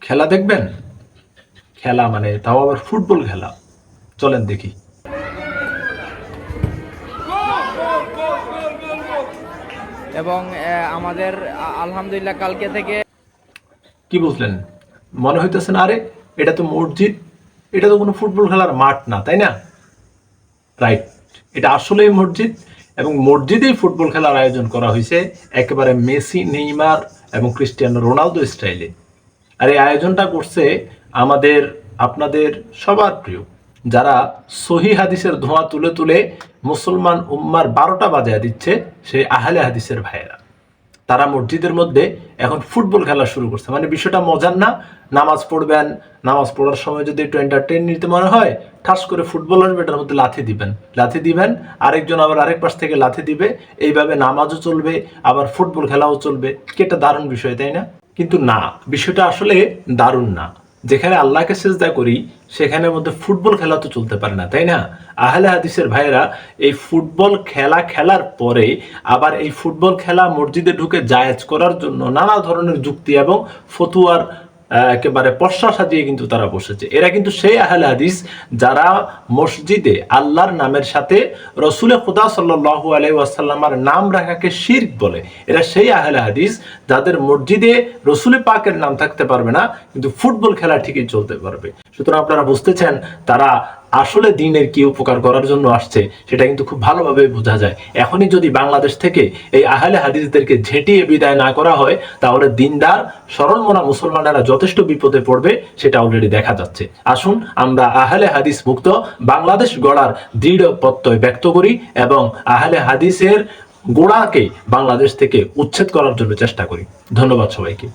খেলা দেখবেন? খেলা মানে তাও আবার ফুটবল খেলা। চলেন দেখি। এবং আমাদের আলহামদুলিল্লাহ কালকে থেকে কি বুঝলেন? মনে হইতেছে না আরে এটা তো মসজিদ, এটা তো কোনো ফুটবল খেলার মাঠ না, তাই না? রাইট, এটা আসলেই মসজিদ এবং মসজিদেই ফুটবল খেলার আয়োজন করা হয়েছে একেবারে মেসি, নেইমার এবং ক্রিস্টিয়ানো রোনালদো স্টাইলে। আর এই আয়োজনটা করছে আমাদের আপনাদের সবার প্রিয়, যারা সহি হাদিসের ধোঁয়া তুলে তুলে মুসলমান উম্মার 12টা বাজায় দিচ্ছে, সেই আহলে হাদিসের ভাইয়েরা। তারা মসজিদের মধ্যে এখন ফুটবল খেলা শুরু করছে। মানে বিষয়টা মজার না? নামাজ পড়বেন, নামাজ পড়ার সময় যদি একটু এন্টারটেইন নিতে মনে হয়, ঠাস করে ফুটবল আসবে, এটার মধ্যে লাথি দিবেন, আরেকজন আবার আরেক পাশ থেকে লাথি দিবে, এইভাবে নামাজও চলবে আবার ফুটবল খেলাও চলবে। কি একটা দারুণ বিষয়, তাই না? কিন্তু না, বিষয়টা আসলে দারুণ না। যেখানে আল্লাহকে সেজদা করি সেখানের মধ্যে ফুটবল খেলা তো চলতে পারে না, তাই না? আহলে হাদিসের ভাইয়েরা এই ফুটবল খেলা খেলার পরে আবার এই ফুটবল খেলা মসজিদে ঢুকে জায়েজ করার জন্য নানা ধরনের যুক্তি এবং ফতুয়ার একেবারে পশা সাজিয়ে কিন্তু তারা বসেছে। এরা কিন্তু সেই আহলে হাদিস যারা মসজিদে আল্লাহর নামের সাথে রসুলে খুদা সাল্লাল্লাহু আলাইহি ওয়াসাল্লামের নাম রাখাকে শিরক বলে। এরা সেই আহলে হাদিস যাদের মসজিদে রসুলে পাকের নাম থাকতে পারবে না, কিন্তু ফুটবল খেলা ঠিকই চলতে পারবে। সুতরাং আপনারা বুঝতেছেন তারা আসলে দিনের কি উপকার করার জন্য আসছে, সেটা কিন্তু খুব ভালোভাবে বোঝা যায়। এখনই যদি বাংলাদেশ থেকে এই আহলে হাদিসদেরকে ঝেঁটিয়ে বিদায় না করা হয়, তাহলে দিনদার সরলমনা মুসলমানেরা যথেষ্ট বিপদে পড়বে, সেটা অলরেডি দেখা যাচ্ছে। আসুন আমরা আহলে হাদিস মুক্ত বাংলাদেশ গড়ার দৃঢ় প্রত্যয় ব্যক্ত করি এবং আহলে হাদিসের গোড়াকে বাংলাদেশ থেকে উচ্ছেদ করার জন্য চেষ্টা করি। ধন্যবাদ সবাইকে।